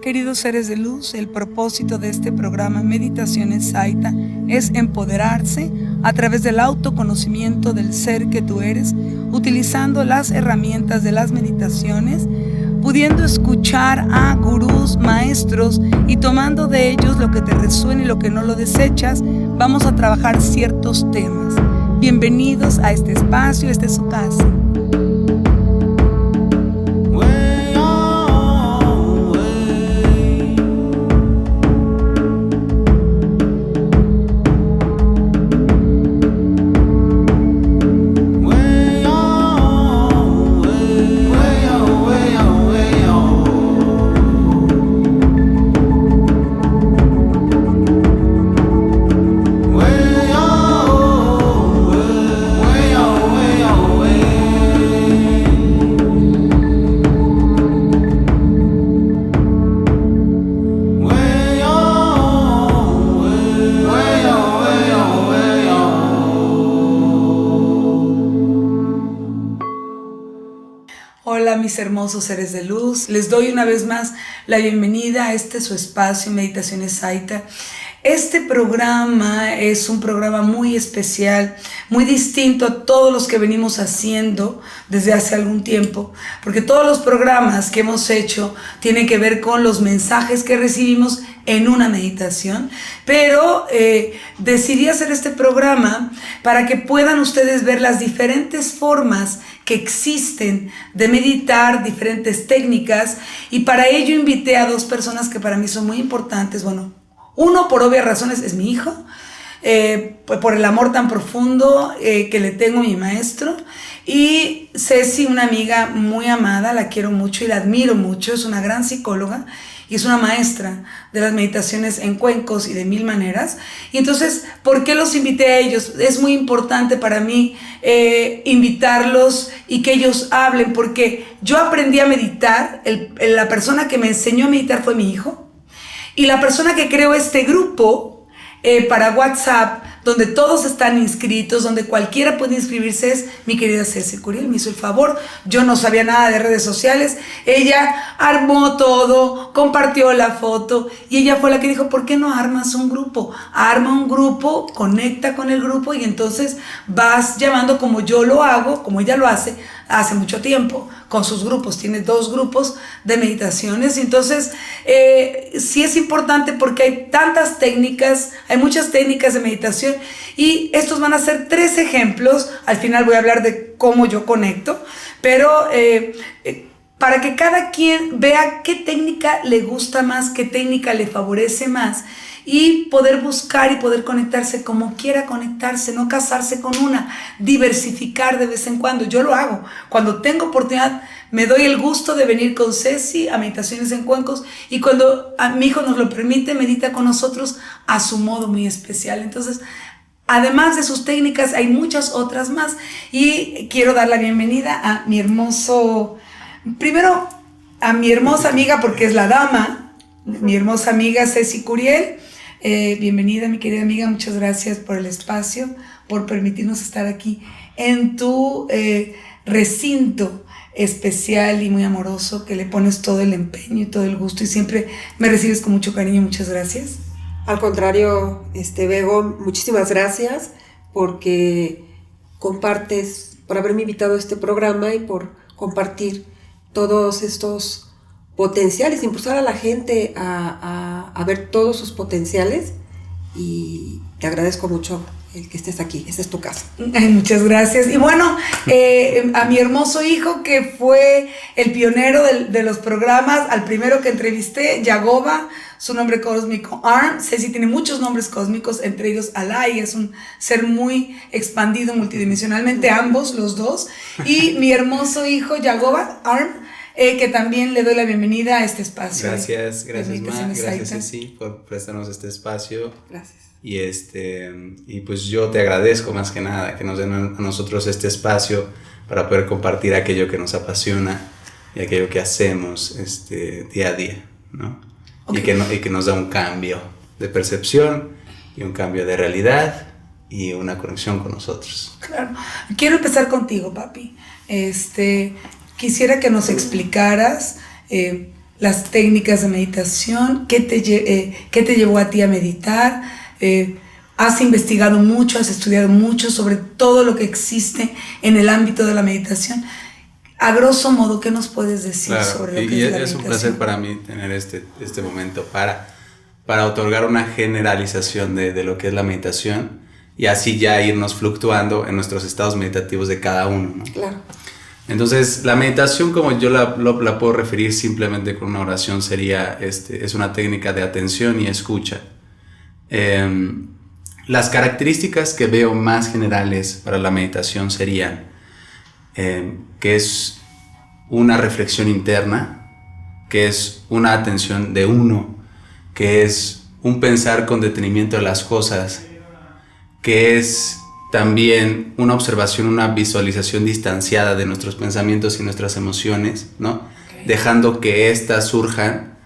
Queridos seres de luz, el propósito de este programa Meditaciones Saita es empoderarse a través del autoconocimiento del ser que tú eres, utilizando las herramientas de las meditaciones, pudiendo escuchar a gurús, maestros y tomando de ellos lo que te resuene y lo que no lo desechas. Vamos a trabajar ciertos temas. Bienvenidos a este espacio, esta es su casa. Hola mis hermosos seres de luz, les doy una vez más la bienvenida a este su espacio Meditaciones Saita. Este programa es un programa muy especial, muy distinto a todos los que venimos haciendo desde hace algún tiempo, porque todos los programas que hemos hecho tienen que ver con los mensajes que recibimos en una meditación, pero decidí hacer este programa para que puedan ustedes ver las diferentes formas que existen de meditar, diferentes técnicas, y para ello invité a dos personas que para mí son muy importantes. Bueno, uno por obvias razones es mi hijo, por el amor tan profundo que le tengo a mi maestro, y Ceci, una amiga muy amada, la quiero mucho y la admiro mucho, es una gran psicóloga y es una maestra de las meditaciones en cuencos y de mil maneras. Y entonces, ¿por qué los invité a ellos? Es muy importante para mí invitarlos y que ellos hablen, porque yo aprendí a meditar, la persona que me enseñó a meditar fue mi hijo, y la persona que creó este grupo para WhatsApp, donde todos están inscritos, donde cualquiera puede inscribirse, es mi querida Ceci Curiel. Me hizo el favor, yo no sabía nada de redes sociales, ella armó todo, compartió la foto, y ella fue la que dijo, ¿por qué no armas un grupo? Arma un grupo, conecta con el grupo, y entonces vas llamando como yo lo hago, como ella lo hace mucho tiempo, con sus grupos. Tiene 2 grupos de meditaciones. Entonces, sí es importante porque hay tantas técnicas, hay muchas técnicas de meditación, y estos van a ser 3 ejemplos. Al final voy a hablar de cómo yo conecto, pero para que cada quien vea qué técnica le gusta más, qué técnica le favorece más, y poder buscar y poder conectarse como quiera conectarse, no casarse con una, diversificar de vez en cuando. Yo lo hago, cuando tengo oportunidad me doy el gusto de venir con Ceci a meditaciones en cuencos, y cuando a mi hijo nos lo permite, medita con nosotros a su modo muy especial. Entonces, además de sus técnicas, hay muchas otras más, y quiero dar la bienvenida a mi hermoso, primero a mi hermosa amiga, porque es la dama, mi hermosa amiga Ceci Curiel. Bienvenida, mi querida amiga, muchas gracias por el espacio, por permitirnos estar aquí en tu recinto especial y muy amoroso, que le pones todo el empeño y todo el gusto, y siempre me recibes con mucho cariño. Muchas gracias. Al contrario, Bego, muchísimas gracias porque compartes, por haberme invitado a este programa y por compartir todos estos potenciales, impulsar a la gente a ver todos sus potenciales, y te agradezco mucho el que estés aquí. Esta es tu casa. Ay, muchas gracias. Y bueno, a mi hermoso hijo, que fue el pionero de los programas, al primero que entrevisté, Yagoba, su nombre cósmico Arm. Ceci tiene muchos nombres cósmicos, entre ellos Alay, es un ser muy expandido multidimensionalmente, ambos, los dos. Y mi hermoso hijo Yagoba Arm, que también le doy la bienvenida a este espacio. Gracias Ma, gracias Ceci por prestarnos este espacio. Gracias. Y pues yo te agradezco más que nada que nos den a nosotros este espacio para poder compartir aquello que nos apasiona y aquello que hacemos día a día, ¿no? Okay. Y que nos da un cambio de percepción y un cambio de realidad y una conexión con nosotros. Claro. Quiero empezar contigo, papi. Quisiera que nos explicaras las técnicas de meditación, qué te llevó a ti a meditar. Has investigado mucho, has estudiado mucho sobre todo lo que existe en el ámbito de la meditación. A grosso modo, ¿qué nos puedes decir sobre lo que es la meditación? Es un placer para mí tener este momento para otorgar una generalización de lo que es la meditación y así ya irnos fluctuando en nuestros estados meditativos de cada uno, ¿no? Claro. Entonces, la meditación, como yo la puedo referir simplemente con una oración, sería, es una técnica de atención y escucha. Las características que veo más generales para la meditación serían que es una reflexión interna, que es una atención de uno, que es un pensar con detenimiento de las cosas, que es también una observación, una visualización distanciada de nuestros pensamientos y nuestras emociones, ¿no? Okay. Dejando que éstas surjan,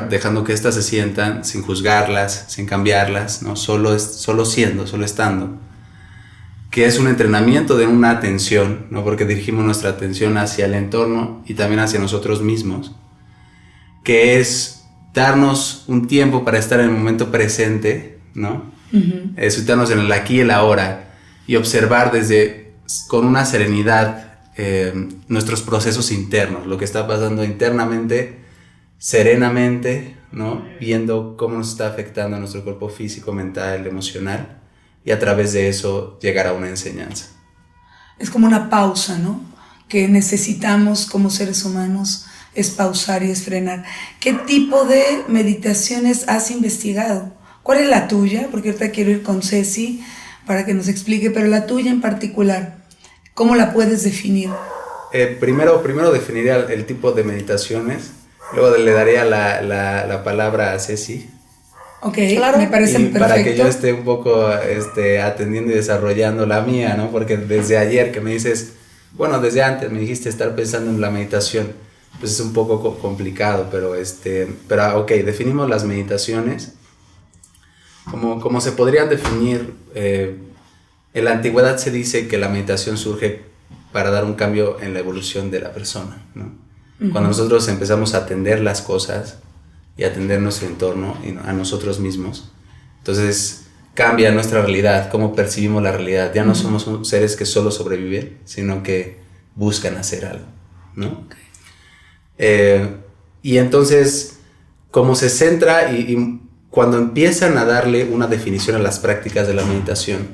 dejando que éstas se sientan sin juzgarlas, sin cambiarlas, ¿no? Solo siendo, solo estando. Que es un entrenamiento de una atención, ¿no? Porque dirigimos nuestra atención hacia el entorno y también hacia nosotros mismos. Que es darnos un tiempo para estar en el momento presente, ¿no? Situarnos en el aquí y el ahora y observar con una serenidad nuestros procesos internos, lo que está pasando internamente, serenamente, ¿no? Viendo cómo nos está afectando a nuestro cuerpo físico, mental, emocional, y a través de eso llegar a una enseñanza. Es como una pausa, ¿no? Que necesitamos como seres humanos, es pausar y es frenar. ¿Qué tipo de meditaciones has investigado? ¿Cuál es la tuya? Porque ahorita quiero ir con Ceci para que nos explique, pero la tuya en particular, ¿cómo la puedes definir? Primero definiría el tipo de meditaciones, luego le daría la palabra a Ceci. Ok, claro. Me parece perfecto. Para que yo esté un poco atendiendo y desarrollando la mía, ¿no? Porque desde ayer que me dices, bueno, desde antes me dijiste estar pensando en la meditación, pues es un poco complicado, pero ok, definimos las meditaciones. Como se podrían definir, en la antigüedad se dice que la meditación surge para dar un cambio en la evolución de la persona, ¿no? Uh-huh. Cuando nosotros empezamos a atender las cosas y atender nuestro entorno y a nosotros mismos, entonces cambia nuestra realidad, cómo percibimos la realidad. Ya no somos seres que solo sobreviven, sino que buscan hacer algo, ¿no? Okay. Y entonces, como se centra y cuando empiezan a darle una definición a las prácticas de la meditación,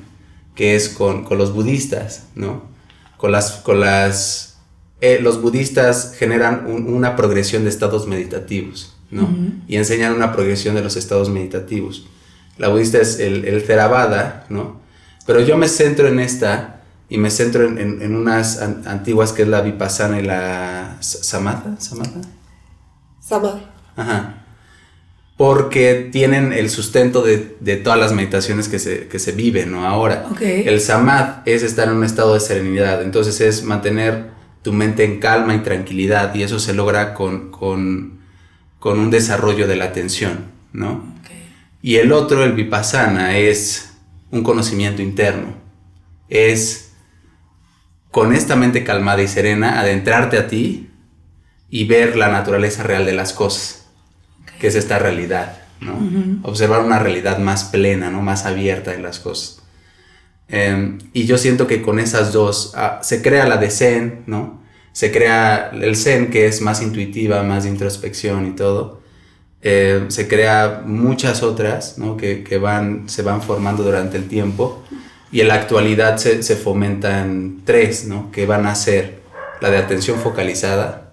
que es con los budistas, ¿no? Los budistas generan una progresión de estados meditativos, ¿no? Uh-huh. Y enseñan una progresión de los estados meditativos. La budista es el Theravada, ¿no? Pero yo me centro en esta y me centro en unas antiguas que es la Vipassana y la Samatha. Ajá. Porque tienen el sustento de todas las meditaciones que se viven, ¿no? Ahora, okay. El samadhi es estar en un estado de serenidad, entonces es mantener tu mente en calma y tranquilidad, y eso se logra con un desarrollo de la atención, ¿no? Okay. Y el otro, el vipassana, es un conocimiento interno, es con esta mente calmada y serena adentrarte a ti y ver la naturaleza real de las cosas. Que es esta realidad, ¿no? Uh-huh. Observar una realidad más plena, ¿no? Más abierta en las cosas. Y yo siento que con esas dos se crea la de Zen, ¿no? Se crea el Zen, que es más intuitiva, más de introspección y todo. Se crea muchas otras, ¿no? Que se van formando durante el tiempo. Y en la actualidad se fomentan tres, ¿no? Que van a ser la de atención focalizada,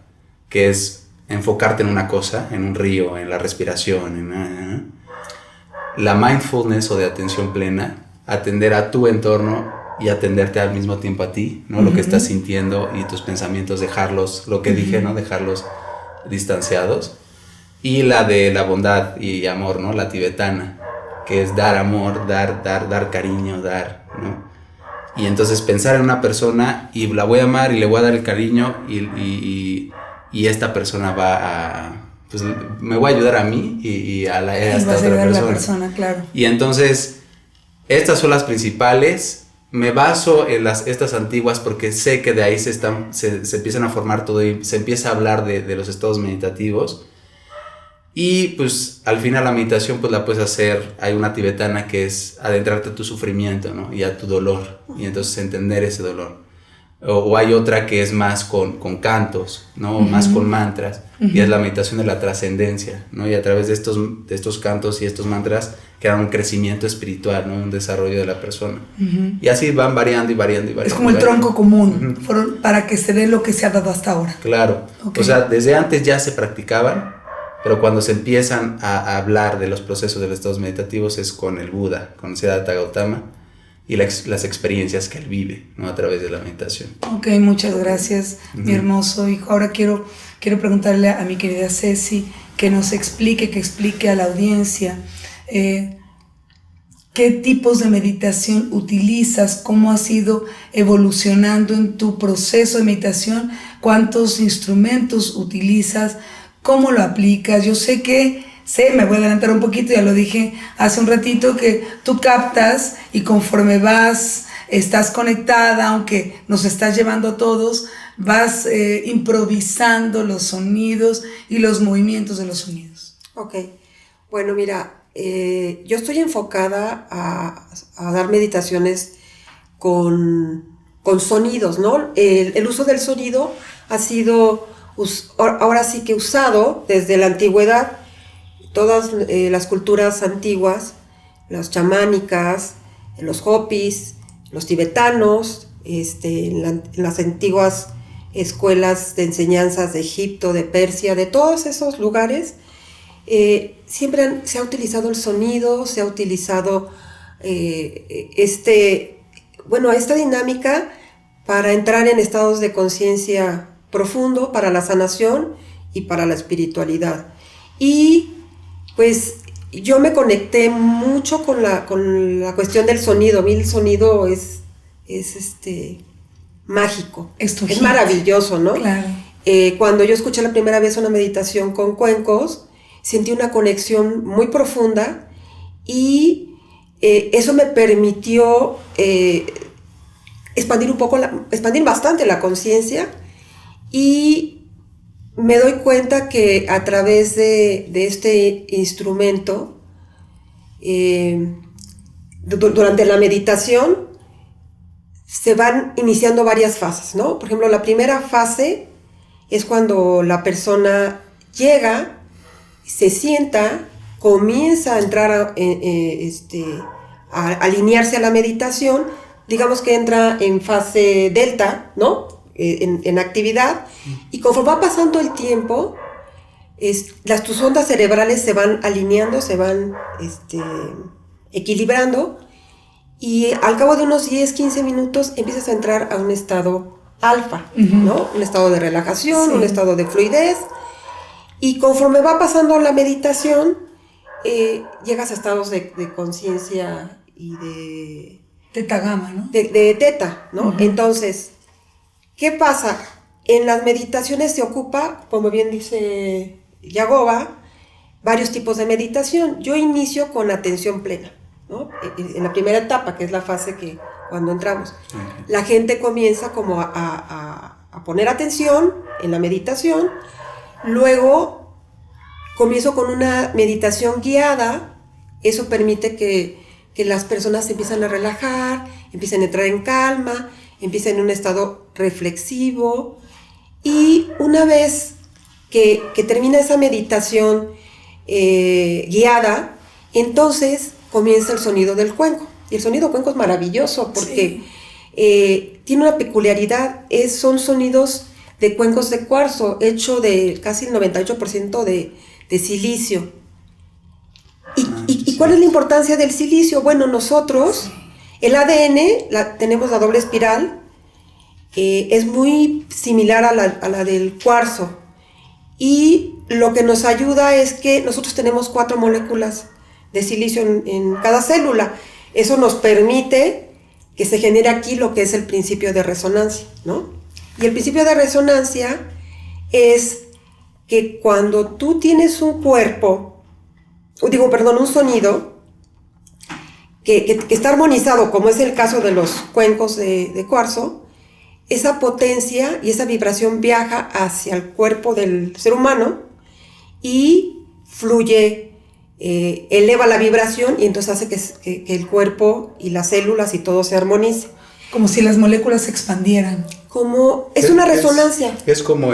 que es enfocarte en una cosa, en un río, en la respiración, la mindfulness o de atención plena, atender a tu entorno y atenderte al mismo tiempo a ti, ¿no? Uh-huh. Lo que estás sintiendo y tus pensamientos, dejarlos, lo que dije, ¿no? Dejarlos distanciados. Y la de la bondad y amor, ¿no? La tibetana, que es dar amor, dar cariño, dar, ¿no? Y entonces pensar en una persona y la voy a amar y le voy a dar el cariño y esta persona pues me voy a ayudar a mí y a esta otra persona. Claro. Y entonces, estas son las principales me baso en estas antiguas porque sé que de ahí se empiezan a formar todo y se empieza a hablar de los estados meditativos. Y pues al final la meditación pues la puedes hacer, hay una tibetana que es adentrarte a tu sufrimiento, ¿no? Y a tu dolor, y entonces entender ese dolor. O hay otra que es más con cantos, ¿no? Más con mantras, y es la meditación de la trascendencia, ¿no? Y a través de estos cantos y estos mantras crean un crecimiento espiritual, ¿no? Un desarrollo de la persona. Y así van variando y variando y variando. Es como el tronco común, para que se dé lo que se ha dado hasta ahora. Claro, o sea, desde antes ya se practicaban, pero cuando se empiezan a hablar de los procesos de los estados meditativos es con el Buda, con Siddhartha Gautama, y las experiencias que él vive, ¿no? A través de la meditación. Ok, muchas gracias, mi hermoso hijo. Ahora quiero preguntarle a mi querida Ceci que nos explique, que explique a la audiencia qué tipos de meditación utilizas, cómo has ido evolucionando en tu proceso de meditación, cuántos instrumentos utilizas, cómo lo aplicas. Yo me voy a adelantar un poquito, ya lo dije hace un ratito, que tú captas y conforme estás conectada, aunque nos estás llevando a todos, vas improvisando los sonidos y los movimientos de los sonidos. Ok, bueno, mira, yo estoy enfocada a dar meditaciones con sonidos, ¿no? El uso del sonido ha sido ahora sí que usado desde la antigüedad. Todas las culturas antiguas, las chamánicas, los hopis, los tibetanos, en las antiguas escuelas de enseñanzas de Egipto, de Persia, de todos esos lugares, siempre se ha utilizado el sonido, se ha utilizado esta dinámica para entrar en estados de conciencia profundo, para la sanación y para la espiritualidad. Y pues yo me conecté mucho con la cuestión del sonido. A mí el sonido es mágico, es maravilloso, ¿no? Claro. Cuando yo escuché la primera vez una meditación con cuencos, sentí una conexión muy profunda y eso me permitió expandir bastante la conciencia, y me doy cuenta que a través de este instrumento, durante la meditación, se van iniciando varias fases, ¿no? Por ejemplo, la primera fase es cuando la persona llega, se sienta, comienza a entrar a alinearse a la meditación, digamos que entra en fase delta, ¿no? En actividad, y conforme va pasando el tiempo, tus ondas cerebrales se van alineando, se van equilibrando, y al cabo de unos 10-15 minutos empiezas a entrar a un estado alfa, ¿no? Un estado de relajación, un estado de fluidez, y conforme va pasando la meditación, llegas a estados de conciencia y de Teta gamma, ¿no? De teta, ¿no? Entonces, ¿qué pasa? En las meditaciones se ocupa, como bien dice Yagoba, varios tipos de meditación. Yo inicio con atención plena, ¿no? En la primera etapa, que es la fase que cuando entramos, la gente comienza como a poner atención en la meditación. Luego comienzo con una meditación guiada. Eso permite que las personas se empiezan a relajar, empiezan a entrar en calma, empiezan en un estado reflexivo, y una vez que termina esa meditación guiada, entonces comienza el sonido del cuenco. Y el sonido del cuenco es maravilloso porque tiene una peculiaridad, son sonidos de cuencos de cuarzo, hecho de casi el 98% de silicio. ¿Y cuál es la importancia del silicio? Bueno, nosotros, el ADN, tenemos la doble espiral, es muy similar a la del cuarzo, y lo que nos ayuda es que nosotros tenemos 4 moléculas de silicio en cada célula. Eso nos permite que se genere aquí lo que es el principio de resonancia, ¿no? Y el principio de resonancia es que cuando tú tienes un sonido, que está armonizado, como es el caso de los cuencos de cuarzo, esa potencia y esa vibración viaja hacia el cuerpo del ser humano y fluye, eleva la vibración y entonces hace que el cuerpo y las células y todo se armonice. Como si las moléculas se expandieran. Como es una resonancia. Es como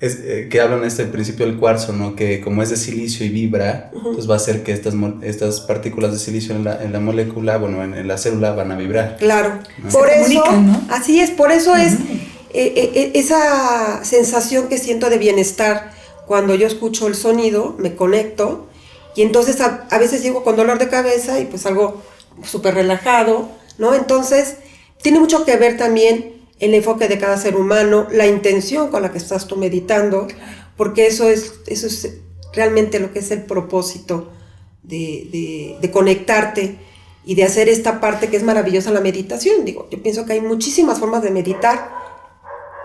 que hablan el principio del cuarzo, ¿no? Que como es de silicio y vibra, pues va a hacer que estas partículas de silicio en la molécula, bueno, en la célula van a vibrar. Claro. ¿No? Por Se eso, comunican, ¿no? así es, por eso es esa sensación que siento de bienestar cuando yo escucho el sonido, me conecto y entonces a veces llego con dolor de cabeza y pues algo súper relajado, ¿no? Entonces tiene mucho que ver también el enfoque de cada ser humano, la intención con la que estás tú meditando, porque eso es realmente lo que es el propósito de conectarte y de hacer esta parte que es maravillosa, la meditación. Digo, yo pienso que hay muchísimas formas de meditar,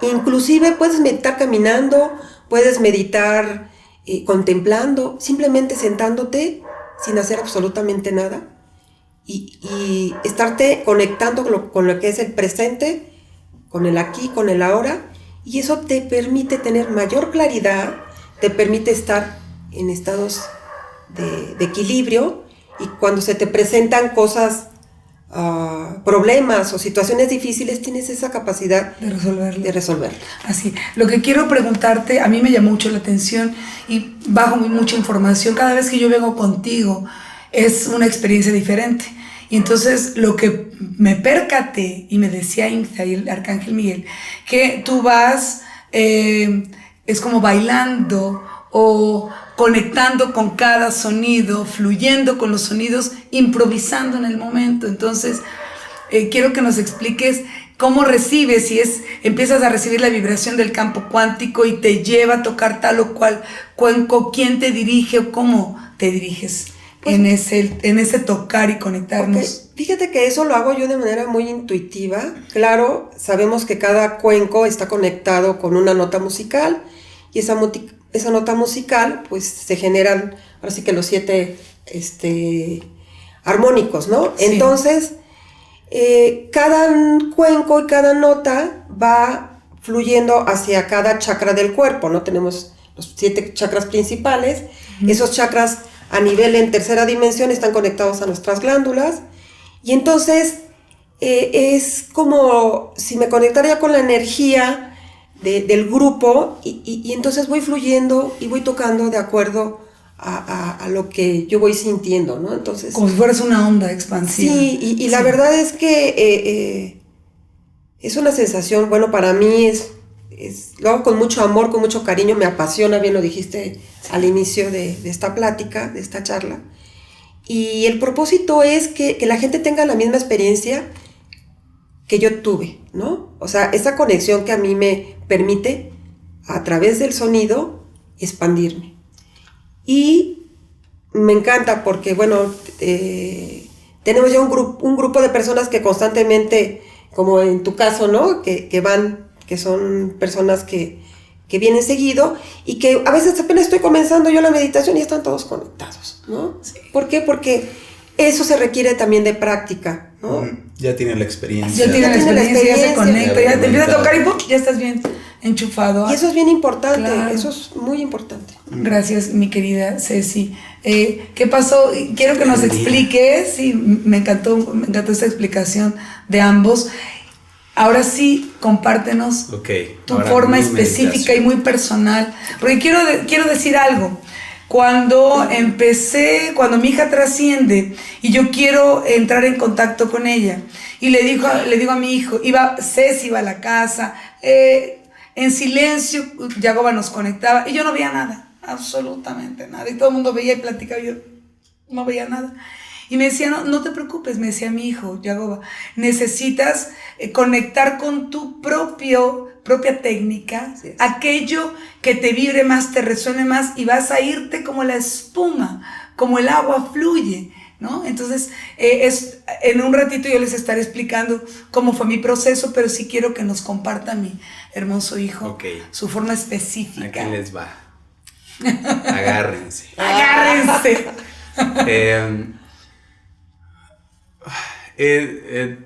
inclusive puedes meditar caminando, puedes meditar contemplando, simplemente sentándote sin hacer absolutamente nada y estarte conectando con lo que es el presente, con el aquí, con el ahora, y eso te permite tener mayor claridad, te permite estar en estados de equilibrio, y cuando se te presentan cosas, problemas o situaciones difíciles, tienes esa capacidad De resolverlo. Así. Lo que quiero preguntarte, a mí me llamó mucho la atención y bajo mucha información. Cada vez que yo vengo contigo es una experiencia diferente. Y entonces lo que me percaté, y me decía Inta y el Arcángel Miguel, que tú vas, es como bailando o conectando con cada sonido, fluyendo con los sonidos, improvisando en el momento. Entonces, quiero que nos expliques cómo recibes, si empiezas a recibir la vibración del campo cuántico y te lleva a tocar tal o cual cuenco, quién te dirige o cómo te diriges. Pues, en ese tocar y conectarnos. Okay. Fíjate que eso lo hago yo de manera muy intuitiva. Claro, sabemos que cada cuenco está conectado con una nota musical y esa nota musical pues se generan, ahora sí que los 7 armónicos, ¿no? Sí. Entonces, cada cuenco y cada nota va fluyendo hacia cada chakra del cuerpo, ¿no? Tenemos los 7 chakras principales, esos chakras a nivel en tercera dimensión están conectados a nuestras glándulas y entonces es como si me conectara con la energía del grupo y entonces voy fluyendo y voy tocando de acuerdo a lo que yo voy sintiendo, ¿no? Entonces, como si fueras una onda expansiva. Sí, y la verdad es que es una sensación, bueno, para mí lo hago con mucho amor, con mucho cariño, me apasiona, bien lo dijiste al inicio de esta plática, de esta charla. Y el propósito es que la gente tenga la misma experiencia que yo tuve, ¿no? O sea, esa conexión que a mí me permite, a través del sonido, expandirme. Y me encanta porque, bueno, tenemos ya un grupo de personas que constantemente, como en tu caso, ¿no? Que van, que son personas que vienen seguido y que a veces apenas estoy comenzando yo la meditación y están todos conectados, ¿no? Sí. ¿Por qué? Porque eso se requiere también de práctica, ¿no? Ya tiene la experiencia. Ya tiene la experiencia, ya se conecta, ya te empieza a tocar y ¡pum! Ya estás bien enchufado. Y eso es bien importante, claro. Eso es muy importante. Gracias, mi querida Ceci. ¿Qué pasó? Quiero que nos expliques, sí, me encantó esta explicación de ambos. Ahora sí, compártenos tu forma específica y muy personal, porque quiero decir algo. Cuando mi hija trasciende y yo quiero entrar en contacto con ella, y le digo a mi hijo, Ceci iba a la casa, en silencio, Yagoba nos conectaba, y yo no veía nada, absolutamente nada, y todo el mundo veía y platicaba, yo no veía nada. Y me decía, no te preocupes, me decía mi hijo, Yagoba, necesitas conectar con tu propia técnica, aquello que te vibre más, te resuene más, y vas a irte como la espuma, como el agua fluye, ¿no? Entonces, en un ratito yo les estaré explicando cómo fue mi proceso, pero sí quiero que nos comparta mi hermoso hijo su forma específica. Aquí les va. Agárrense. Agárrense.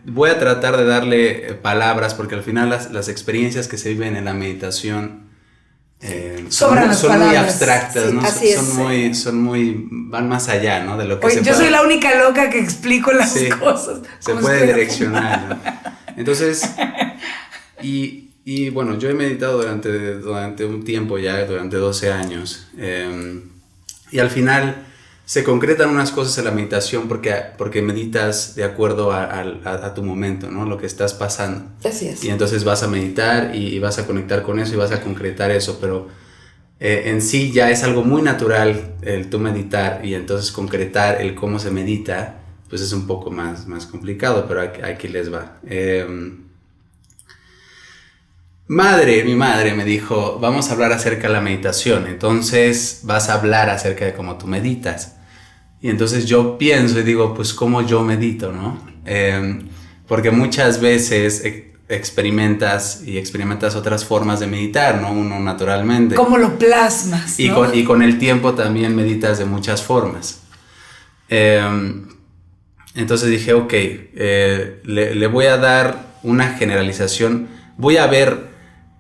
Voy a tratar de darle palabras porque al final las experiencias que se viven en la meditación son muy abstractas, sí, ¿no? Así son muy, van más allá, ¿no? De lo que Oye, yo soy la única loca que explico las cosas. Se puede direccionar, ¿no? Entonces, y bueno, yo he meditado durante un tiempo ya, durante 12 años, y al final se concretan unas cosas en la meditación porque meditas de acuerdo a tu momento, ¿no? Lo que estás pasando. Así es. Y entonces vas a meditar y vas a conectar con eso y vas a concretar eso, pero en sí ya es algo muy natural el tú meditar y entonces concretar el cómo se medita, pues es un poco más complicado, pero aquí les va. Mi madre me dijo, vamos a hablar acerca de la meditación, entonces vas a hablar acerca de cómo tú meditas. Y entonces yo pienso y digo, pues cómo yo medito, ¿no? Porque muchas veces experimentas otras formas de meditar, ¿no? Uno naturalmente. ¿Cómo lo plasmas? ¿No? Y con el tiempo también meditas de muchas formas. Entonces dije, ok, le voy a dar una generalización. Voy a ver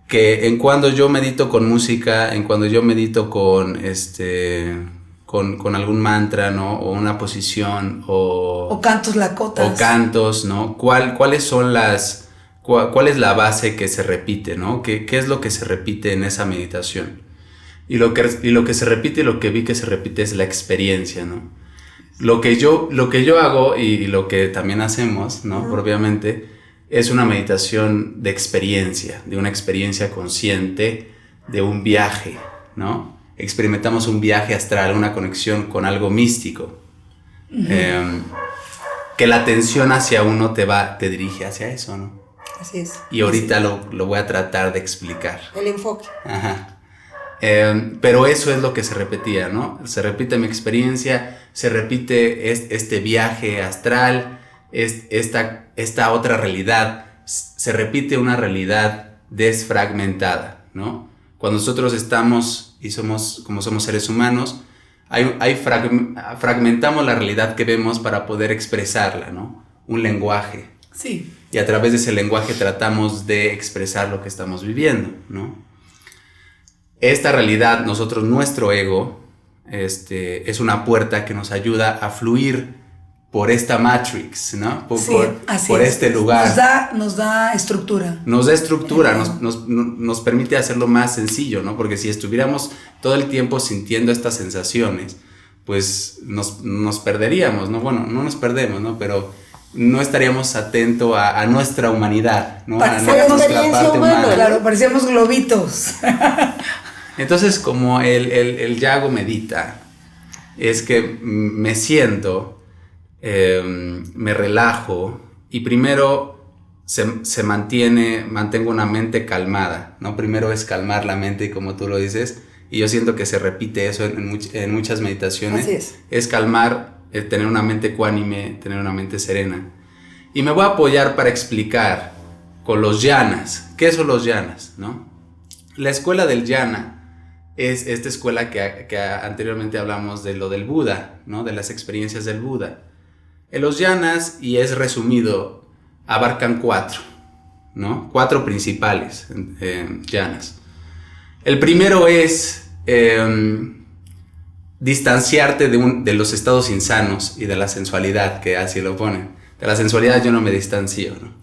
que en cuando yo medito con música, en cuando yo medito con algún mantra, ¿no? O una posición, o cantos lakotas. O cantos, ¿no? ¿Cuál es la base que se repite, ¿no? ¿Qué es lo que se repite en esa meditación? Y lo que se repite y lo que vi que se repite es la experiencia, ¿no? Lo que yo hago y lo que también hacemos, ¿no? Uh-huh. Propiamente, es una meditación de experiencia, de una experiencia consciente, de un viaje, ¿no? Experimentamos un viaje astral, una conexión con algo místico. Uh-huh. Que la atención hacia uno te dirige hacia eso, ¿no? Así es. Y ahorita lo voy a tratar de explicar. El enfoque. Ajá. Pero eso es lo que se repetía, ¿no? Se repite mi experiencia, se repite este viaje astral, esta otra realidad, se repite una realidad desfragmentada, ¿no? Cuando nosotros estamos y somos seres humanos, fragmentamos la realidad que vemos para poder expresarla, ¿no? Un lenguaje. Sí. Y a través de ese lenguaje tratamos de expresar lo que estamos viviendo, ¿no? Esta realidad, nuestro ego, es una puerta que nos ayuda a fluir por esta matrix, ¿no? Por este lugar. Nos da estructura. Nos da estructura, nos permite hacerlo más sencillo, ¿no? Porque si estuviéramos todo el tiempo sintiendo estas sensaciones, pues nos perderíamos, ¿no? Bueno, no nos perdemos, ¿no? Pero no estaríamos atentos a nuestra humanidad, ¿no? A nuestra parte humana. Claro, parecíamos globitos. Entonces, como el yago medita, es que me siento, me relajo y primero mantengo una mente calmada, ¿no? Primero es calmar la mente, como tú lo dices, y yo siento que se repite eso en muchas meditaciones. Así es calmar, tener una mente ecuánime, tener una mente serena. Y me voy a apoyar para explicar con los yanas. ¿Qué son los yanas, no? La escuela del yana es esta escuela que anteriormente hablamos de lo del Buda, ¿no? De las experiencias del Buda. Los yanas, y es resumido, abarcan 4, ¿no? 4 principales yanas. El primero es distanciarte de los estados insanos y de la sensualidad, que así lo ponen. De la sensualidad yo no me distancio, ¿no?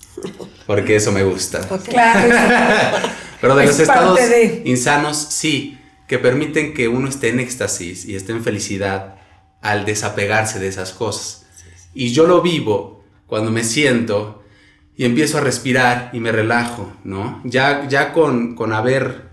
Porque eso me gusta. Claro. Pero de los estados insanos, sí, que permiten que uno esté en éxtasis y esté en felicidad al desapegarse de esas cosas. Y yo lo vivo cuando me siento y empiezo a respirar y me relajo, ¿no? Ya con haber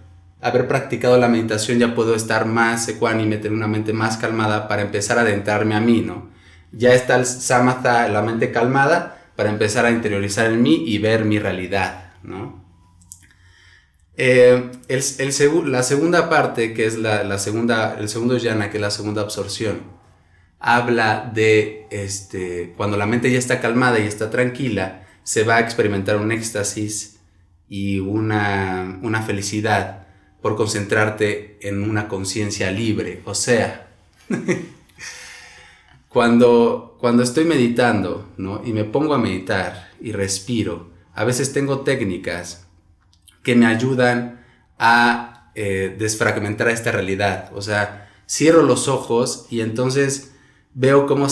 practicado la meditación ya puedo estar más ecuánime, tener una mente más calmada para empezar a adentrarme a mí, ¿no? Ya está el samatha, la mente calmada, para empezar a interiorizar en mí y ver mi realidad, ¿no? La segunda parte, que es el segundo yana, que es la segunda absorción, habla de cuando la mente ya está calmada y está tranquila, se va a experimentar un éxtasis y una felicidad por concentrarte en una conciencia libre. O sea, Cuando estoy meditando, ¿no? Y me pongo a meditar y respiro, a veces tengo técnicas que me ayudan a desfragmentar esta realidad. O sea, cierro los ojos y entonces veo cómo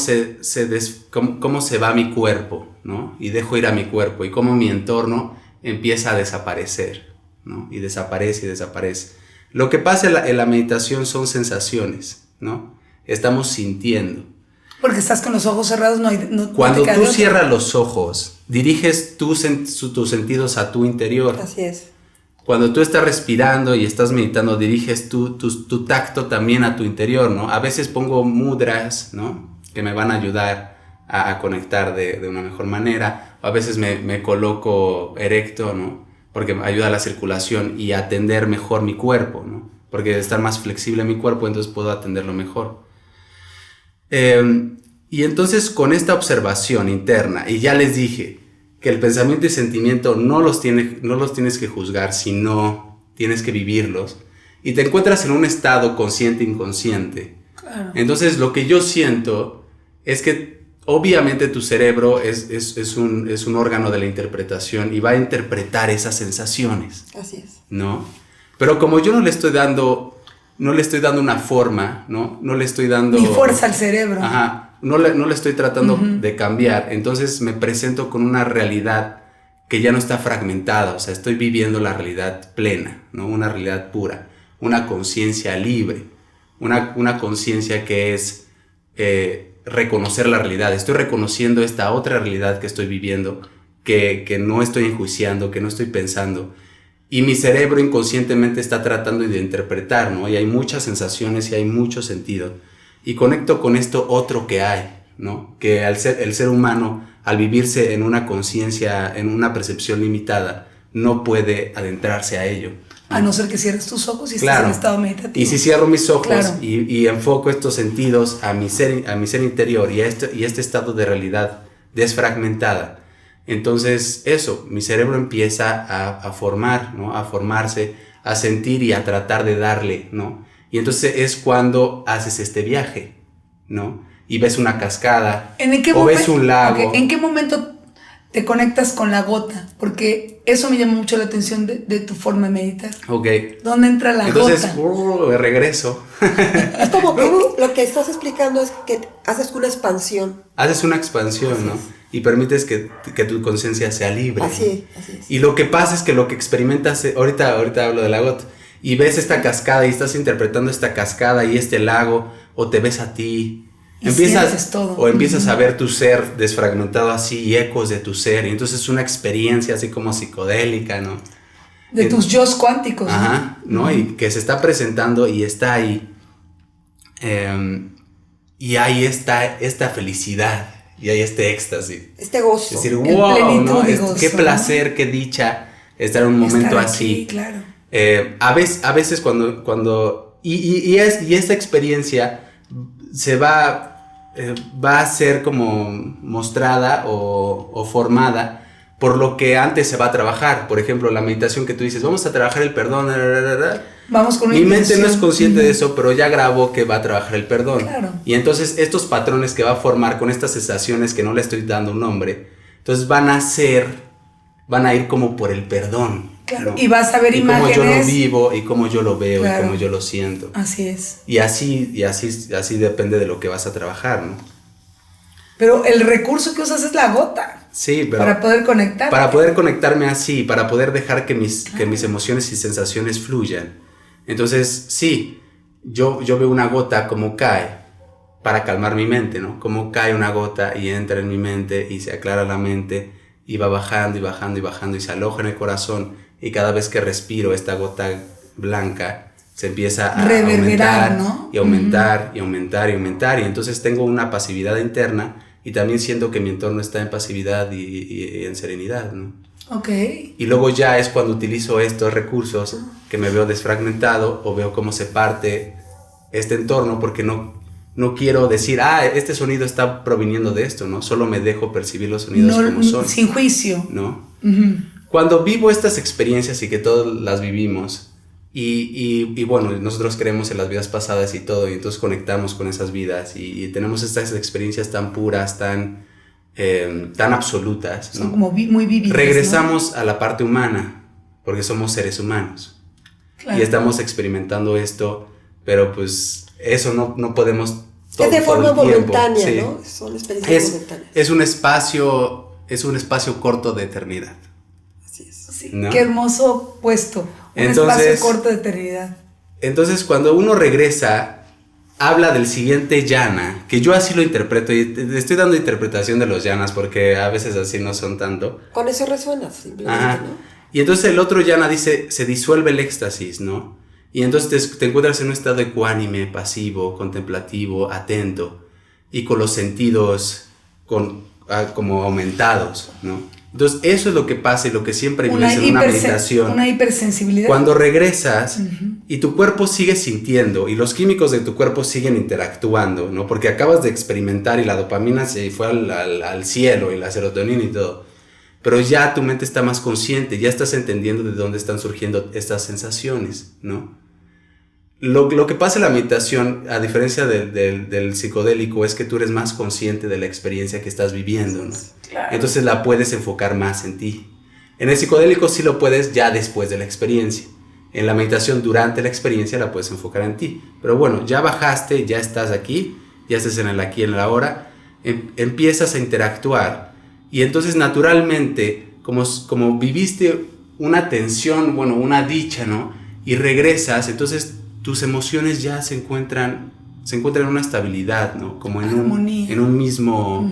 cómo se va mi cuerpo, ¿no? Y dejo ir a mi cuerpo y cómo mi entorno empieza a desaparecer, ¿no? Y desaparece y desaparece. Lo que pasa en la meditación son sensaciones, ¿no? Estamos sintiendo. Porque estás con los ojos cerrados, Cuando tú cierras los ojos, diriges tus sentidos a tu interior. Así es. Cuando tú estás respirando y estás meditando, diriges tu tacto también a tu interior, ¿no? A veces pongo mudras, ¿no? Que me van a ayudar a conectar de una mejor manera. A veces me coloco erecto, ¿no? Porque me ayuda a la circulación y a atender mejor mi cuerpo, ¿no? Porque de estar más flexible mi cuerpo, entonces puedo atenderlo mejor. Y entonces con esta observación interna, y ya les dije que el pensamiento y sentimiento no los tienes que juzgar, sino tienes que vivirlos, y te encuentras en un estado consciente e inconsciente. Claro. Entonces lo que yo siento es que obviamente tu cerebro es un órgano de la interpretación y va a interpretar esas sensaciones. Así es. ¿No? Pero como yo no le estoy dando una forma, ¿no? No le estoy dando... Ni fuerza al cerebro. Ajá. No le estoy tratando de cambiar. Entonces me presento con una realidad que ya no está fragmentada. O sea, estoy viviendo la realidad plena, ¿no? Una realidad pura. Una conciencia libre. Una conciencia que es reconocer la realidad. Estoy reconociendo esta otra realidad que estoy viviendo, que no estoy enjuiciando, que no estoy pensando. Y mi cerebro inconscientemente está tratando de interpretar, ¿no? Y hay muchas sensaciones y hay mucho sentido. Y conecto con esto otro que hay, ¿no? Que el ser humano, al vivirse en una conciencia, en una percepción limitada, no puede adentrarse a ello, ¿no? A no ser que cierres tus ojos y Claro. estés en estado meditativo. Y si cierro mis ojos, Claro. y enfoco estos sentidos a mi ser interior y a este estado de realidad desfragmentada, entonces eso, mi cerebro empieza a formar, ¿no? A formarse, a sentir y a tratar de darle, ¿no? Y entonces es cuando haces este viaje, ¿no? Y ves una cascada, ves un lago. Okay. ¿En qué momento te conectas con la gota? Porque eso me llama mucho la atención de tu forma de meditar. Ok. ¿Dónde entra la Entonces, gota? regreso. Es como que lo que estás explicando es que haces una expansión. Haces una expansión, ¿no? Y permites que tu conciencia sea libre. Así es. Y lo que pasa es que lo que experimentas, ahorita hablo de la gota, y ves esta cascada y estás interpretando esta cascada y este lago, o te ves a ti, sientes todo. O empiezas a ver tu ser desfragmentado así y ecos de tu ser, y entonces es una experiencia así como psicodélica, ¿no? De tus yos cuánticos. Ajá, ¿no? Y que se está presentando y está ahí, y hay esta felicidad, y hay este éxtasis. Este gozo. Es decir, wow, ¿no? Gozo, Qué placer, qué dicha estar en un momento estar así. aquí, claro. A veces cuando esta experiencia va a ser como mostrada o formada por lo que antes se va a trabajar. Por ejemplo, la meditación que tú dices, vamos a trabajar el perdón. Vamos con una Mi mente intención. no es consciente de eso, pero ya grabó que va a trabajar el perdón. Claro. Y entonces estos patrones que va a formar con estas sensaciones que no le estoy dando un nombre, entonces van a ir como por el perdón. Claro. ¿no? Y vas a ver y imágenes. Cómo yo lo vivo y cómo yo lo veo, Claro. y cómo yo lo siento. Así es. Y así depende de lo que vas a trabajar, ¿no? Pero el recurso que usas es la gota. Sí, pero Para poder conectar. para poder conectarme así, para poder dejar que mis emociones y sensaciones fluyan. Entonces, sí, yo veo una gota como cae para calmar mi mente, ¿no? Como cae una gota y entra en mi mente y se aclara la mente y va bajando y bajando y bajando y se aloja en el corazón, y cada vez que respiro esta gota blanca se empieza a reverberar, aumentar, ¿no? y aumentar y aumentar y aumentar, y entonces tengo una pasividad interna y también siento que mi entorno está en pasividad y en serenidad, ¿no? Ok. Y luego ya es cuando utilizo estos recursos que me veo desfragmentado o veo cómo se parte este entorno, porque no quiero decir, este sonido está proviniendo de esto, ¿no? Solo me dejo percibir los sonidos como son. Sin juicio. ¿No? Uh-huh. Cuando vivo estas experiencias, y que todos las vivimos, Y bueno, nosotros creemos en las vidas pasadas y todo, y entonces conectamos con esas vidas y tenemos estas experiencias tan puras, tan absolutas, ¿no? Son como muy vívidas, regresamos, ¿no?, a la parte humana, porque somos seres humanos. Claro. Y estamos experimentando esto, pero pues eso no podemos todo, es de forma todo el tiempo. Momentánea, sí. ¿no? Son experiencias momentáneas. Es un espacio corto de eternidad. Así es. Sí, ¿no? Qué hermoso puesto. Espacio corto de eternidad. Entonces, cuando uno regresa, habla del siguiente yana, que yo así lo interpreto, y te estoy dando interpretación de los yanas porque a veces así no son tanto. Con eso resuenas, simplemente, ajá, ¿no? Y entonces el otro yana dice, se disuelve el éxtasis, ¿no? Y entonces te encuentras en un estado ecuánime, pasivo, contemplativo, atento, y con los sentidos como aumentados, ¿no? Entonces eso es lo que pasa y lo que siempre vives en una meditación. Una hipersensibilidad. Cuando regresas y tu cuerpo sigue sintiendo y los químicos de tu cuerpo siguen interactuando, ¿no? Porque acabas de experimentar y la dopamina se fue al cielo y la serotonina y todo. Pero ya tu mente está más consciente, ya estás entendiendo de dónde están surgiendo estas sensaciones, ¿no? Lo que pasa en la meditación, a diferencia del psicodélico, es que tú eres más consciente de la experiencia que estás viviendo, ¿no? Claro. Entonces la puedes enfocar más en ti. En el psicodélico sí lo puedes ya después de la experiencia. En la meditación durante la experiencia la puedes enfocar en ti. Pero bueno, ya bajaste, ya estás aquí, ya estás en el aquí y en el ahora, empiezas a interactuar. Y entonces naturalmente, como viviste una tensión, bueno, una dicha, ¿no? Y regresas, entonces tus emociones ya se encuentran en una estabilidad, ¿no? Como en un mismo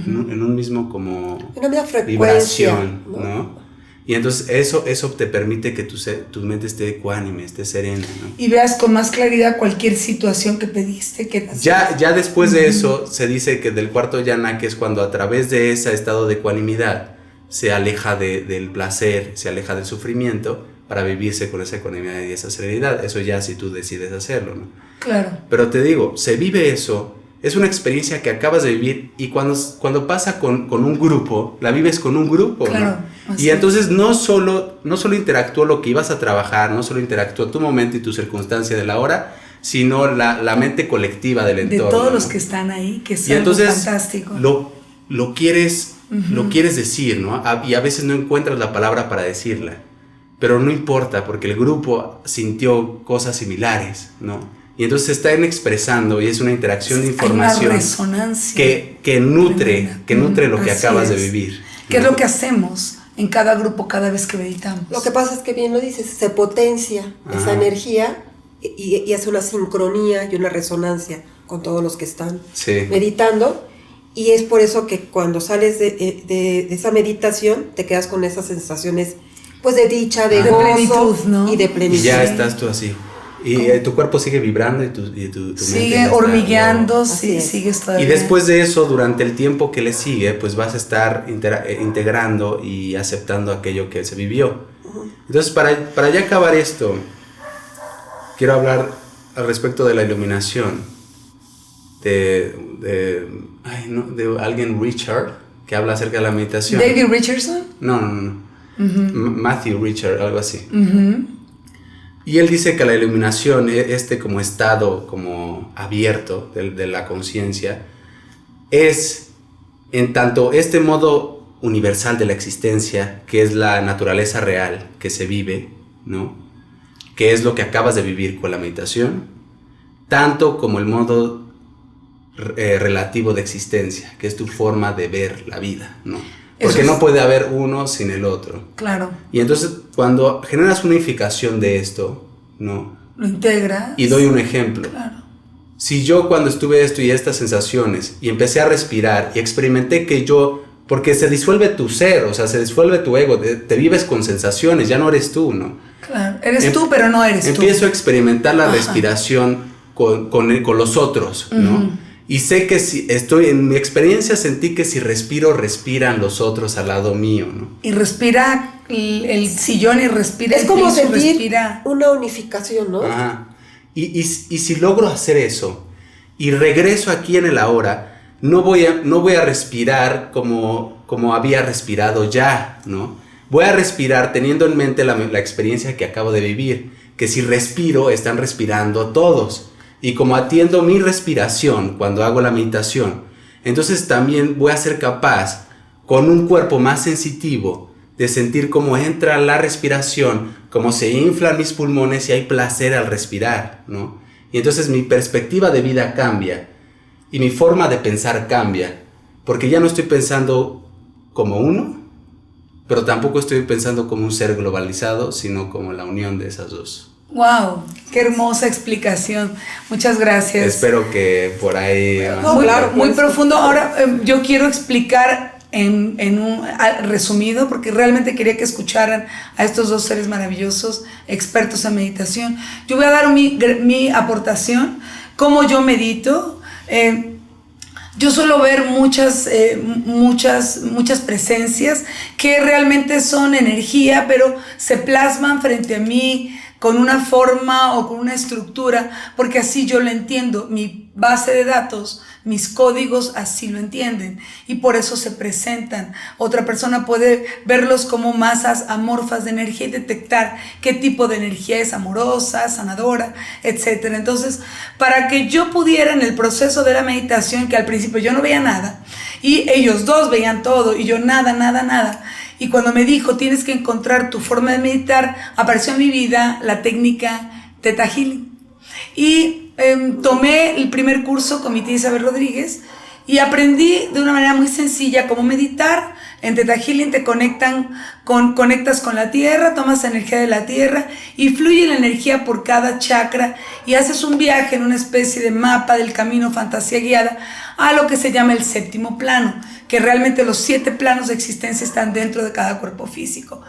como una misma frecuencia, vibración, ¿no? Y entonces eso te permite que tu mente esté ecuánime, esté serena, ¿no? Y veas con más claridad cualquier situación que pediste. Ya después de eso se dice que del cuarto yana, que es cuando a través de ese estado de ecuanimidad se aleja del placer, se aleja del sufrimiento, para vivirse con esa ecuanimidad y esa serenidad. Eso ya si tú decides hacerlo, ¿no? Claro. Pero te digo, se vive eso, es una experiencia que acabas de vivir y cuando pasa con un grupo, la vives con un grupo, claro, ¿no? Y entonces no solo interactuó lo que ibas a trabajar, no solo interactuó tu momento y tu circunstancia de la hora, sino la mente colectiva del entorno. De todos, ¿no?, los que están ahí, que es y algo entonces fantástico. Lo quieres decir, ¿no? Y a veces no encuentras la palabra para decirla. Pero no importa, porque el grupo sintió cosas similares, ¿no? Y entonces se están expresando y es una interacción de información. Hay una resonancia que nutre lo que acabas de vivir, ¿no? ¿Qué es lo que hacemos en cada grupo cada vez que meditamos? Lo que pasa es que, bien lo dices, se potencia esa energía y hace una sincronía y una resonancia con todos los que están meditando. Y es por eso que cuando sales de esa meditación te quedas con esas sensaciones, pues, de dicha, de gozo, plenitud, ¿no? Y de plenitud. Y ya estás tú así. Y tu cuerpo sigue vibrando y tu mente sigue hormigueando, sigues todavía. Y después de eso, durante el tiempo que le sigue, pues vas a estar integrando y aceptando aquello que se vivió. Entonces, para ya acabar esto, quiero hablar al respecto de la iluminación de alguien, Richard, que habla acerca de la meditación. ¿David Richardson? No. Matthew Richard, algo así. Y él dice que la iluminación, como estado como abierto de la conciencia, es en tanto este modo universal de la existencia, que es la naturaleza real que se vive, ¿no? Que es lo que acabas de vivir con la meditación, tanto como el modo relativo de existencia, que es tu forma de ver la vida, ¿no? Porque no puede haber uno sin el otro. Claro. Y entonces, cuando generas una unificación de esto, ¿no? Lo integras. Y doy un ejemplo. Claro. Si yo cuando estuve esto y estas sensaciones, y empecé a respirar, y experimenté que porque se disuelve tu ser, o sea, se disuelve tu ego, te vives con sensaciones, ya no eres tú, ¿no? Claro, eres tú, pero no eres tú. Empiezo a experimentar la respiración con los otros, ¿no? Y sé que si en mi experiencia sentí que si respiro, respiran los otros al lado mío, ¿no? Y respira el sillón y respira es el como piso, sentir una unificación, ¿no? Ajá. Y si logro hacer eso y regreso aquí en el ahora, no voy a respirar como había respirado ya, ¿no? Voy a respirar teniendo en mente la experiencia que acabo de vivir, que si respiro, están respirando todos. Y como atiendo mi respiración cuando hago la meditación, entonces también voy a ser capaz, con un cuerpo más sensitivo, de sentir cómo entra la respiración, cómo se inflan mis pulmones y hay placer al respirar, ¿no? Y entonces mi perspectiva de vida cambia y mi forma de pensar cambia, porque ya no estoy pensando como uno, pero tampoco estoy pensando como un ser globalizado, sino como la unión de esas dos. ¡Wow! ¡Qué hermosa explicación! Muchas gracias. Espero que por ahí... Muy profundo. Ahora yo quiero explicar en un resumido, porque realmente quería que escucharan a estos dos seres maravillosos, expertos en meditación. Yo voy a dar mi aportación, cómo yo medito. Yo suelo ver muchas presencias que realmente son energía, pero se plasman frente a mí con una forma o con una estructura, porque así yo lo entiendo. Mi base de datos, mis códigos así lo entienden y por eso se presentan. Otra persona puede verlos como masas amorfas de energía y detectar qué tipo de energía es amorosa, sanadora, etc. Entonces, para que yo pudiera en el proceso de la meditación, que al principio yo no veía nada y ellos dos veían todo y yo nada, y cuando me dijo tienes que encontrar tu forma de meditar, apareció en mi vida la técnica Theta Healing. Y tomé el primer curso con mi tía Isabel Rodríguez y aprendí de una manera muy sencilla cómo meditar. En Theta Healing te conectas con la tierra, tomas energía de la tierra y fluye la energía por cada chakra y haces un viaje en una especie de mapa del camino fantasía guiada a lo que se llama el séptimo plano, que realmente los 7 planos de existencia están dentro de cada cuerpo físico.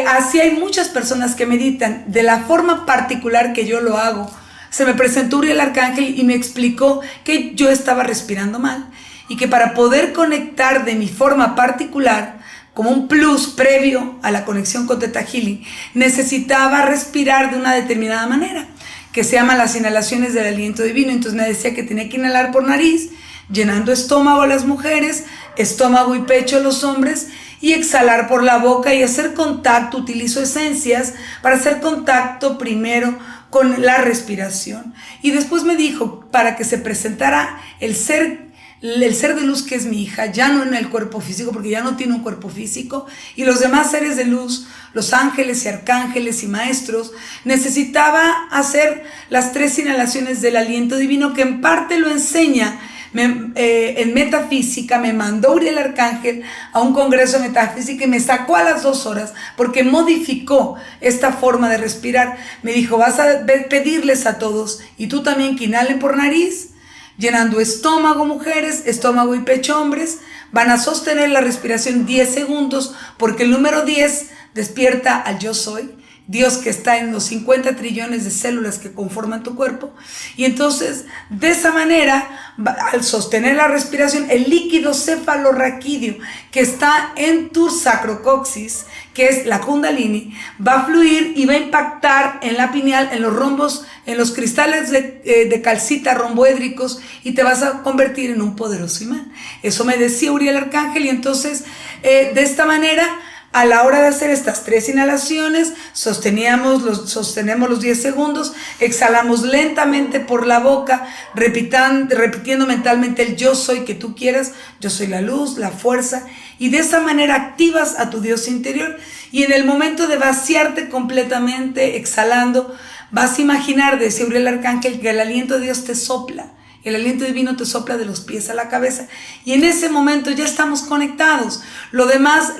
Así hay muchas personas que meditan de la forma particular que yo lo hago. Se me presentó Uriel Arcángel y me explicó que yo estaba respirando mal y que para poder conectar de mi forma particular, como un plus previo a la conexión con Theta Healing, necesitaba respirar de una determinada manera, que se llaman las inhalaciones del aliento divino. Entonces me decía que tenía que inhalar por nariz, llenando estómago a las mujeres, estómago y pecho a los hombres, y exhalar por la boca y hacer contacto. Utilizo esencias para hacer contacto primero con la respiración. Y después me dijo, para que se presentara el ser de luz que es mi hija, ya no en el cuerpo físico, porque ya no tiene un cuerpo físico, y los demás seres de luz, los ángeles y arcángeles y maestros, necesitaba hacer las 3 inhalaciones del aliento divino, que en parte lo enseña en metafísica. Me mandó Uriel Arcángel a un congreso de metafísica y me sacó a las 2 horas porque modificó esta forma de respirar. Me dijo, vas a pedirles a todos y tú también que inhalen por nariz, llenando estómago mujeres, estómago y pecho hombres. Van a sostener la respiración 10 segundos porque el número 10 despierta al yo soy, Dios que está en los 50 trillones de células que conforman tu cuerpo. Y entonces, de esa manera, al sostener la respiración, el líquido cefalorraquídeo que está en tu sacrocoxis, que es la kundalini, va a fluir y va a impactar en la pineal, en los rombos, en los cristales de calcita romboédricos, y te vas a convertir en un poderoso imán. Eso me decía Uriel Arcángel. Y entonces, de esta manera, a la hora de hacer estas 3 inhalaciones, sostenemos los 10 segundos, exhalamos lentamente por la boca, repitiendo mentalmente el yo soy que tú quieras. Yo soy la luz, la fuerza, y de esa manera activas a tu Dios interior. Y en el momento de vaciarte completamente, exhalando, vas a imaginar, decía Uriel Arcángel, que el aliento de Dios te sopla. El aliento divino te sopla de los pies a la cabeza y en ese momento ya estamos conectados. Lo demás,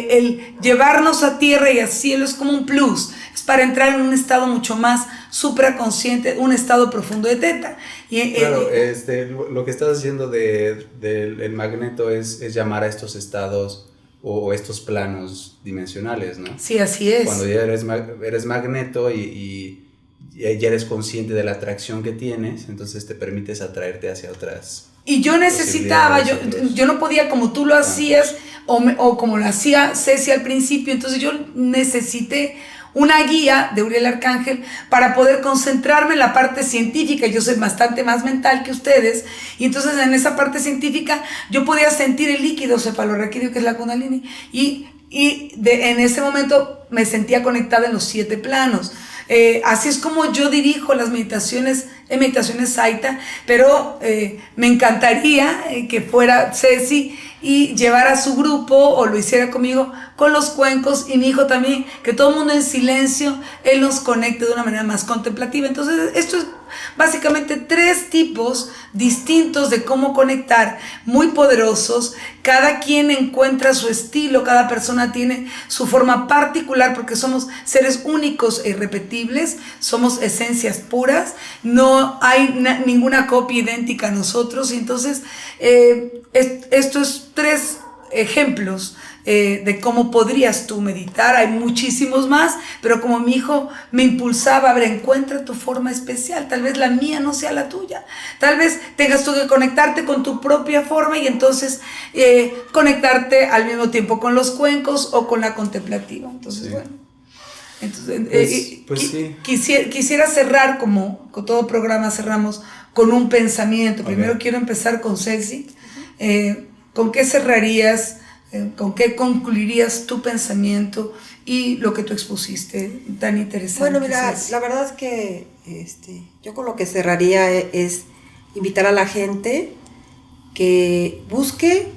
el llevarnos a tierra y a cielo es como un plus. Es para entrar en un estado mucho más supraconsciente, un estado profundo de Theta. Claro, lo que estás haciendo del magneto es llamar a estos estados o estos planos dimensionales, ¿no? Sí, así es. Cuando ya eres magneto y ya eres consciente de la atracción que tienes, entonces te permites atraerte hacia otras. Y yo necesitaba, yo no podía como tú lo hacías, o como lo hacía Ceci al principio. Entonces yo necesité una guía de Uriel Arcángel para poder concentrarme en la parte científica. Yo soy bastante más mental que ustedes, y entonces en esa parte científica yo podía sentir el líquido cefalorraquídeo, que es la kundalini, y en ese momento me sentía conectada en los 7 planos. Así es como yo dirijo las meditaciones en Meditaciones Zaita, pero me encantaría que fuera Ceci y llevara a su grupo o lo hiciera conmigo con los cuencos, y mi hijo también, que todo el mundo en silencio, él nos conecte de una manera más contemplativa. Entonces esto es básicamente 3 tipos distintos de cómo conectar, muy poderosos. Cada quien encuentra su estilo, cada persona tiene su forma particular, porque somos seres únicos e irrepetibles, somos esencias puras, no hay ninguna copia idéntica a nosotros. Y entonces esto es 3 ejemplos de cómo podrías tú meditar. Hay muchísimos más, pero como mi hijo me impulsaba, a ver, encuentra tu forma especial, tal vez la mía no sea la tuya, tal vez tengas tú que conectarte con tu propia forma y entonces conectarte al mismo tiempo con los cuencos o con la contemplativa. Entonces, sí. Bueno, entonces, sí. Quisiera cerrar, como con todo programa cerramos, con un pensamiento. Okay. Primero quiero empezar con Ceci. ¿Con qué cerrarías? ¿Con qué concluirías tu pensamiento y lo que tú expusiste tan interesante? Bueno, mira, la verdad es que yo con lo que cerraría es invitar a la gente que busque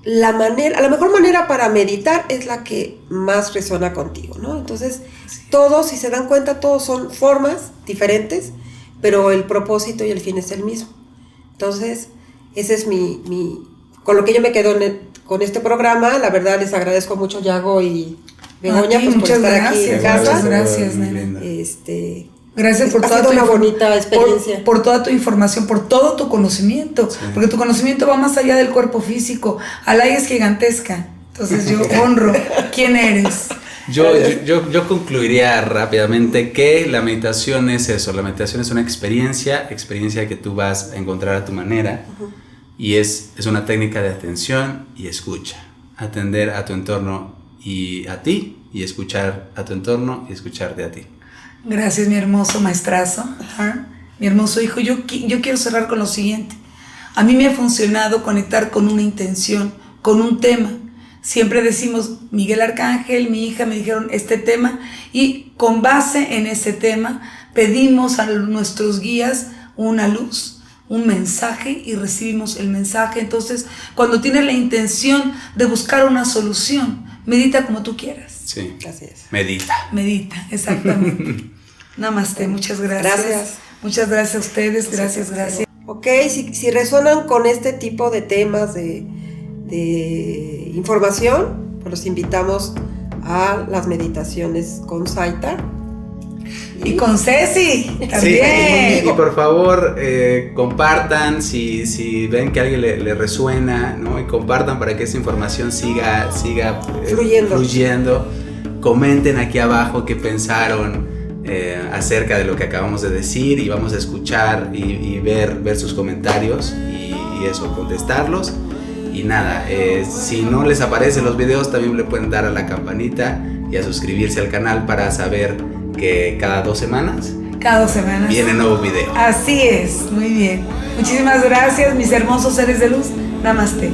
la mejor manera para meditar es la que más resuena contigo, ¿no? Entonces, sí. Todos, si se dan cuenta, todos son formas diferentes, pero el propósito y el fin es el mismo. Entonces, ese es con lo que yo me quedo con este programa. La verdad les agradezco mucho, Yago y Begoña, pues, por estar aquí en casa. Muchas gracias, nena. Gracias por toda una bonita experiencia. Por toda tu información, por todo tu conocimiento, sí. Porque tu conocimiento va más allá del cuerpo físico. Alaya es gigantesca, entonces yo honro quién eres. Yo concluiría rápidamente que la meditación es eso. La meditación es una experiencia que tú vas a encontrar a tu manera. Uh-huh. Y es una técnica de atención y escucha. Atender a tu entorno y a ti, y escuchar a tu entorno y escucharte a ti. Gracias, mi hermoso maestrazo, mi hermoso hijo. Yo quiero cerrar con lo siguiente. A mí me ha funcionado conectar con una intención, con un tema. Siempre decimos, Miguel Arcángel, mi hija, me dijeron este tema, y con base en ese tema pedimos a nuestros guías una luz, un mensaje, y recibimos el mensaje. Entonces, cuando tienes la intención de buscar una solución, medita como tú quieras. Sí, gracias. Medita, exactamente. Namaste, muchas gracias. Muchas gracias a ustedes, gracias. Ok, si resuenan con este tipo de temas de información, pues los invitamos a las meditaciones con Zaita. Y con Ceci también. Sí, y por favor compartan si ven que a alguien le resuena, ¿no? Y compartan para que esa información siga fluyendo. Comenten aquí abajo qué pensaron acerca de lo que acabamos de decir, y vamos a escuchar y ver sus comentarios y eso, contestarlos. Y nada, si no les aparecen los videos, también le pueden dar a la campanita y a suscribirse al canal para saber que cada 2 semanas viene nuevo video. Así es, muy bien. Muchísimas gracias, mis hermosos seres de luz. Namaste.